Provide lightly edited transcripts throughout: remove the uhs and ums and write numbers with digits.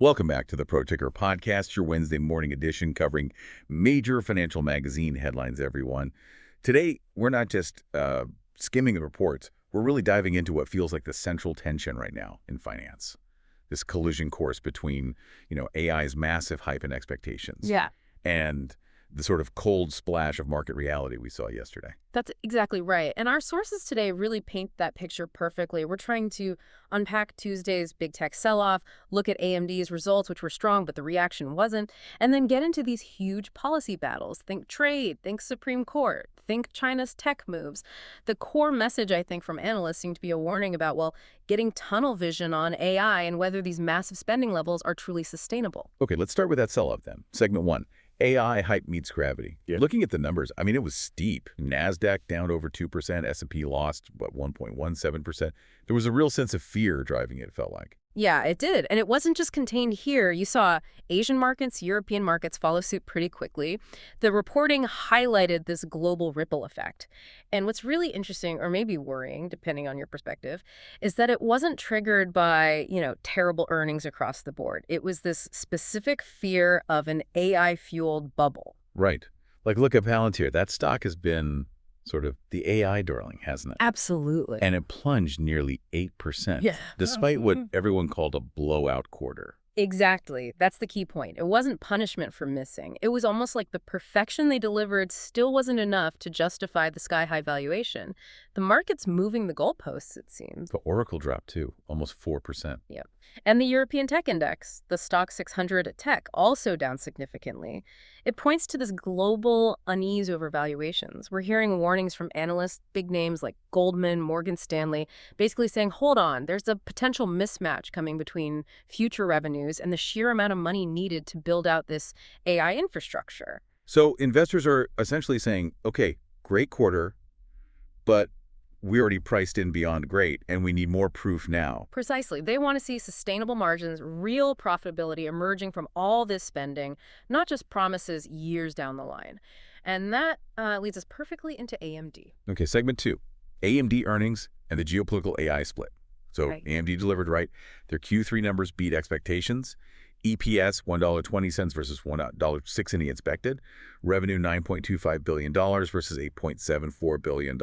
Welcome back to the Pro Ticker Podcast, your Wednesday morning edition covering major financial magazine headlines, everyone. Today, we're not just skimming the reports. We're really diving into what feels like the central tension right now in finance. This collision course between, AI's massive hype and expectations. Yeah, And the sort of cold splash of market reality we saw yesterday. that's exactly right. And our sources today really paint that picture perfectly. We're trying to unpack Tuesday's big tech sell-off, look at AMD's results, which were strong, but the reaction wasn't, and then get into these huge policy battles. Think trade, think Supreme Court, think China's tech moves. The core message, I think, from analysts seemed to be a warning about, getting tunnel vision on AI and whether these massive spending levels are truly sustainable. Okay, let's start with that sell-off then. Segment 1. AI hype meets gravity. Yeah. Looking at the numbers, it was steep. NASDAQ down over 2%, S&P lost, 1.17%. There was a real sense of fear driving it felt like. Yeah, it did. And it wasn't just contained here. You saw Asian markets, European markets follow suit pretty quickly. The reporting highlighted this global ripple effect. And what's really interesting, or maybe worrying, depending on your perspective, is that it wasn't triggered by, terrible earnings across the board. It was this specific fear of an AI-fueled bubble. Right. Like, look at Palantir. That stock has been sort of the AI darling, hasn't it? Absolutely. And it plunged nearly 8%, Yeah. despite what everyone called a blowout quarter. Exactly. That's the key point. It wasn't punishment for missing. It was almost like the perfection they delivered still wasn't enough to justify the sky-high valuation. The market's moving the goalposts, it seems. The Oracle dropped, too, almost 4%. Yep. And the European Tech Index, the stock 600 at Tech, also down significantly. It points to this global unease over valuations. We're hearing warnings from analysts, big names like Goldman, Morgan Stanley, basically saying, hold on, there's a potential mismatch coming between future revenues and the sheer amount of money needed to build out this AI infrastructure. So investors are essentially saying, okay, great quarter, but we already priced in beyond great, and we need more proof now. Precisely. They want to see sustainable margins, real profitability emerging from all this spending, not just promises years down the line. And that leads us perfectly into AMD. Okay, segment 2, AMD earnings and the geopolitical AI split. So Right. AMD delivered right. Their Q3 numbers beat expectations. EPS, $1.20 versus $1.06 expected. Revenue, $9.25 billion versus $8.74 billion.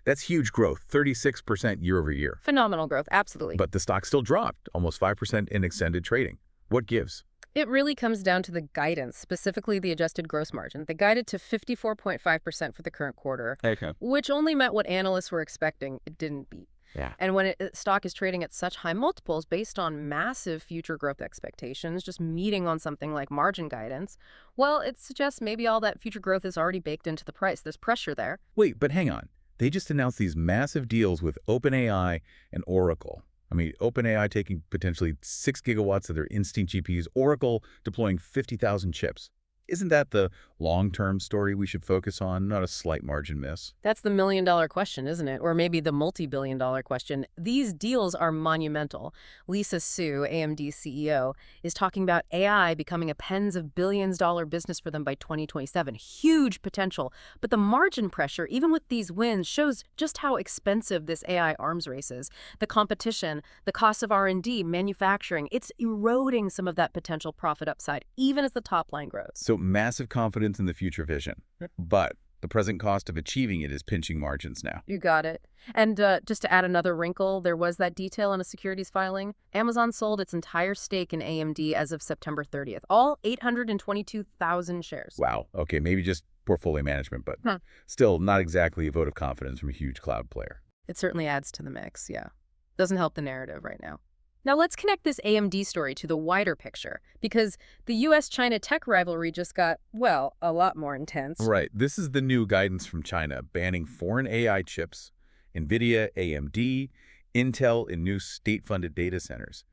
That's huge growth, 36% year over year. Phenomenal growth, absolutely. But the stock still dropped, almost 5% in extended trading. What gives? It really comes down to the guidance, specifically the adjusted gross margin. They guided to 54.5% for the current quarter, Okay. which only met what analysts were expecting. It didn't beat. Yeah. And when stock is trading at such high multiples based on massive future growth expectations, just meeting on something like margin guidance, it suggests maybe all that future growth is already baked into the price. There's pressure there. Wait, but hang on. They just announced these massive deals with OpenAI and Oracle. OpenAI taking potentially 6 gigawatts of their Instinct GPUs, Oracle deploying 50,000 chips. Isn't that the long-term story we should focus on, not a slight margin miss? That's the million-dollar question, isn't it? Or maybe the multi-billion-dollar question. These deals are monumental. Lisa Su, AMD's CEO, is talking about AI becoming a tens of billions-dollar business for them by 2027. Huge potential. But the margin pressure, even with these wins, shows just how expensive this AI arms race is. The competition, the cost of R&D, manufacturing, it's eroding some of that potential profit upside, even as the top line grows. So massive confidence in the future vision, but the present cost of achieving it is pinching margins now. You got it. And just to add another wrinkle, there was that detail in a securities filing. Amazon sold its entire stake in AMD as of September 30th, all 822,000 shares. Wow. Okay, maybe just portfolio management, but still not exactly a vote of confidence from a huge cloud player. It certainly adds to the mix, yeah. Doesn't help the narrative right now. Now let's connect this AMD story to the wider picture, because the US-China tech rivalry just got, a lot more intense. Right. This is the new guidance from China, banning foreign AI chips, NVIDIA, AMD, Intel in new state-funded data centers.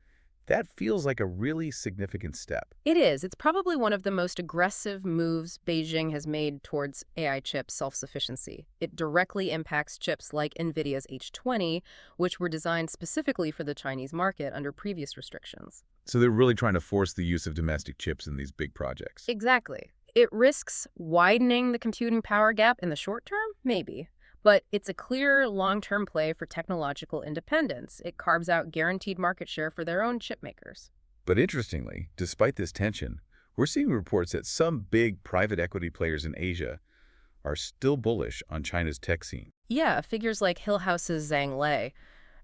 That feels like a really significant step. It is. It's probably one of the most aggressive moves Beijing has made towards AI chip self-sufficiency. It directly impacts chips like NVIDIA's H20, which were designed specifically for the Chinese market under previous restrictions. So they're really trying to force the use of domestic chips in these big projects. Exactly. It risks widening the computing power gap in the short term? Maybe. But it's a clear long-term play for technological independence. It carves out guaranteed market share for their own chip makers. But interestingly, despite this tension, we're seeing reports that some big private equity players in Asia are still bullish on China's tech scene. Yeah, figures like Hillhouse's Zhang Lei.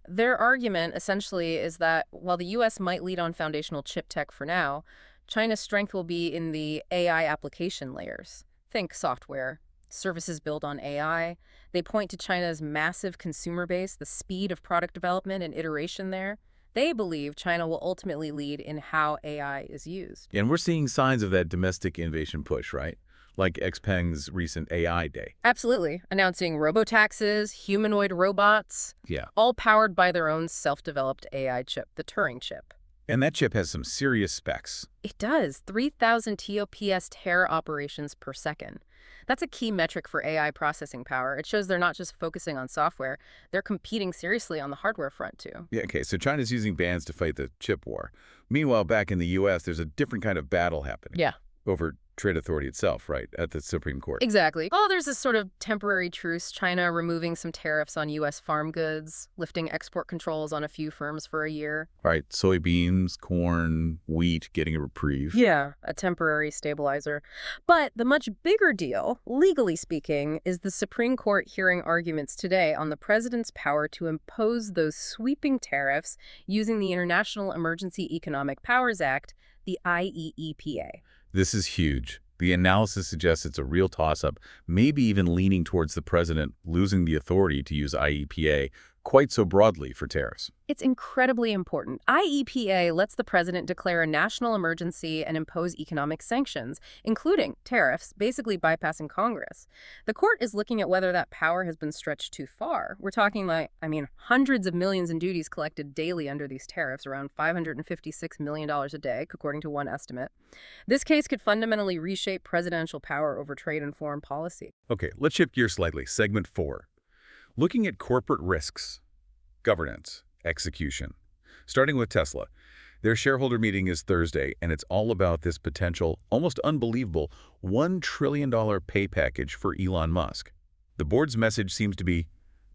Their argument essentially is that while the U.S. might lead on foundational chip tech for now, China's strength will be in the AI application layers. Think software, services built on AI. They point to China's massive consumer base, the speed of product development and iteration there. They believe China will ultimately lead in how AI is used. And we're seeing signs of that domestic innovation push, right? Like XPeng's recent AI Day. Absolutely. Announcing robotaxis, humanoid robots, Yeah. all powered by their own self-developed AI chip, the Turing chip. And that chip has some serious specs. It does. 3,000 TOPS tera operations per second. That's a key metric for AI processing power. It shows they're not just focusing on software, they're competing seriously on the hardware front, too. Yeah, okay, so China's using bans to fight the chip war. Meanwhile, back in the U.S., there's a different kind of battle happening. Yeah. Over trade authority itself, right, at the Supreme Court. Exactly. Oh, there's this sort of temporary truce, China removing some tariffs on U.S. farm goods, lifting export controls on a few firms for a year. Right, soybeans, corn, wheat getting a reprieve. Yeah, a temporary stabilizer. But the much bigger deal, legally speaking, is the Supreme Court hearing arguments today on the president's power to impose those sweeping tariffs using the International Emergency Economic Powers Act, the IEEPA. This is huge. The analysis suggests it's a real toss-up, maybe even leaning towards the president losing the authority to use IEPA quite so broadly for tariffs. It's incredibly important. IEPA lets the president declare a national emergency and impose economic sanctions, including tariffs, basically bypassing Congress. The court is looking at whether that power has been stretched too far. We're talking hundreds of millions in duties collected daily under these tariffs, around $556 million a day, according to one estimate. This case could fundamentally reshape presidential power over trade and foreign policy. Okay, let's shift gears slightly. Segment 4. Looking at corporate risks, governance, execution. Starting with Tesla. Their shareholder meeting is Thursday, and it's all about this potential, almost unbelievable, $1 trillion pay package for Elon Musk. The board's message seems to be,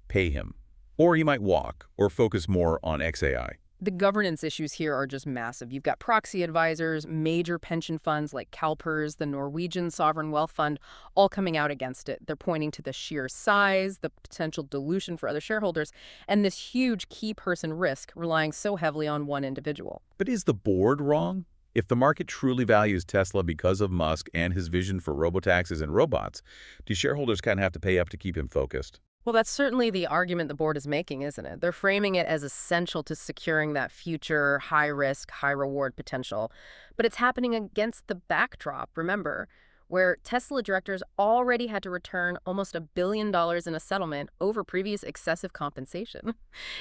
pay him. Or he might walk, or focus more on XAI. The governance issues here are just massive. You've got proxy advisors, major pension funds like CalPERS, the Norwegian Sovereign Wealth Fund, all coming out against it. They're pointing to the sheer size, the potential dilution for other shareholders, and this huge key person risk relying so heavily on one individual. But is the board wrong? If the market truly values Tesla because of Musk and his vision for robotaxis and robots, do shareholders kind of have to pay up to keep him focused? Well, that's certainly the argument the board is making, isn't it? They're framing it as essential to securing that future high-risk, high-reward potential. But it's happening against the backdrop, remember, where Tesla directors already had to return almost $1 billion in a settlement over previous excessive compensation.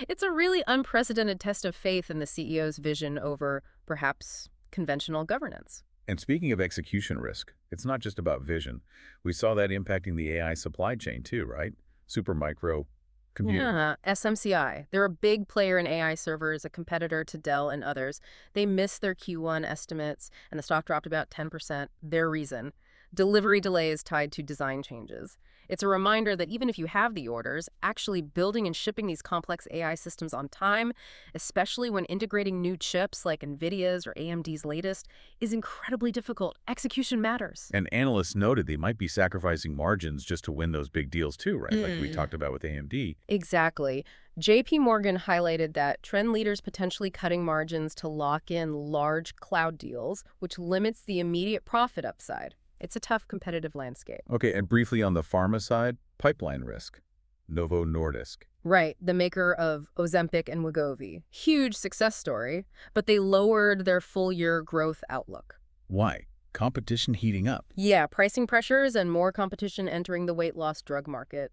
It's a really unprecedented test of faith in the CEO's vision over, perhaps, conventional governance. And speaking of execution risk, it's not just about vision. We saw that impacting the AI supply chain too, right? Supermicro computing. Yeah, SMCI. They're a big player in AI servers, a competitor to Dell and others. They missed their Q1 estimates, and the stock dropped about 10%. Their reason: delivery delays tied to design changes. It's a reminder that even if you have the orders, actually building and shipping these complex AI systems on time, especially when integrating new chips like NVIDIA's or AMD's latest, is incredibly difficult. Execution matters. And analysts noted they might be sacrificing margins just to win those big deals too, right? Like we talked about with AMD. Exactly. JP Morgan highlighted that trend leaders potentially cutting margins to lock in large cloud deals, which limits the immediate profit upside. It's a tough competitive landscape. Okay, and briefly on the pharma side, pipeline risk. Novo Nordisk. Right, the maker of Ozempic and Wegovy. Huge success story, but they lowered their full-year growth outlook. Why? Competition heating up. Yeah, pricing pressures and more competition entering the weight loss drug market.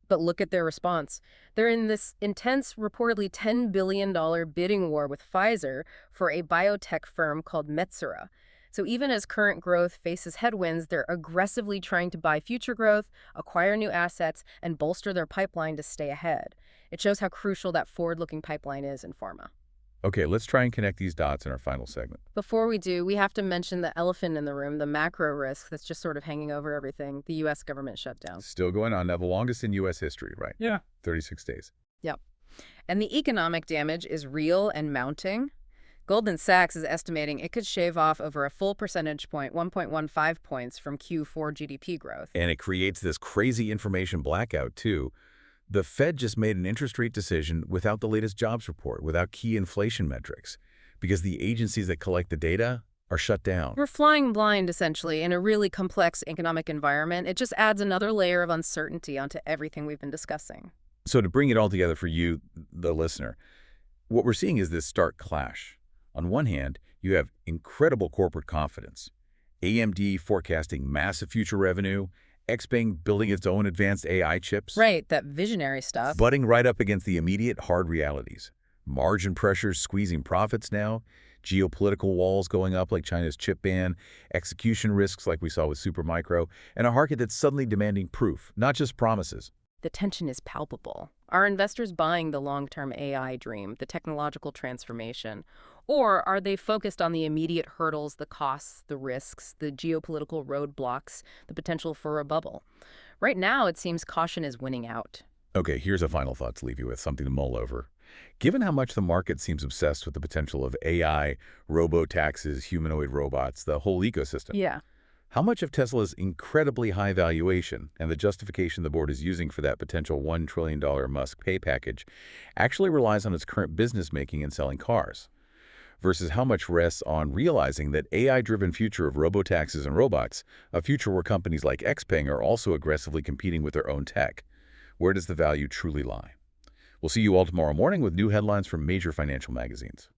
But look at their response. They're in this intense, reportedly $10 billion bidding war with Pfizer for a biotech firm called Metsera. So even as current growth faces headwinds, they're aggressively trying to buy future growth, acquire new assets, and bolster their pipeline to stay ahead. It shows how crucial that forward-looking pipeline is in pharma. Okay, let's try and connect these dots in our final segment. Before we do, we have to mention the elephant in the room, the macro risk that's just sort of hanging over everything, the U.S. government shutdown. Still going on now, the longest in U.S. history, right? Yeah. 36 days. Yep. And the economic damage is real and mounting. Goldman Sachs is estimating it could shave off over a full percentage point, 1.15 points, from Q4 GDP growth. And it creates this crazy information blackout, too. The Fed just made an interest rate decision without the latest jobs report, without key inflation metrics, because the agencies that collect the data are shut down. We're flying blind, essentially, in a really complex economic environment. It just adds another layer of uncertainty onto everything we've been discussing. So to bring it all together for you, the listener, what we're seeing is this stark clash. On one hand, you have incredible corporate confidence, AMD forecasting massive future revenue, XPeng building its own advanced AI chips. Right, that visionary stuff. Butting right up against the immediate hard realities. Margin pressures squeezing profits now, geopolitical walls going up like China's chip ban, execution risks like we saw with Supermicro, and a market that's suddenly demanding proof, not just promises. The tension is palpable. Are investors buying the long-term AI dream, the technological transformation? Or are they focused on the immediate hurdles, the costs, the risks, the geopolitical roadblocks, the potential for a bubble? Right now, it seems caution is winning out. Okay, here's a final thought to leave you with, something to mull over. Given how much the market seems obsessed with the potential of AI, robo-taxis, humanoid robots, the whole ecosystem, Yeah. how much of Tesla's incredibly high valuation and the justification the board is using for that potential $1 trillion Musk pay package actually relies on its current business making and selling cars, versus how much rests on realizing that AI-driven future of robotaxis and robots, a future where companies like XPeng are also aggressively competing with their own tech? Where does the value truly lie? We'll see you all tomorrow morning with new headlines from major financial magazines.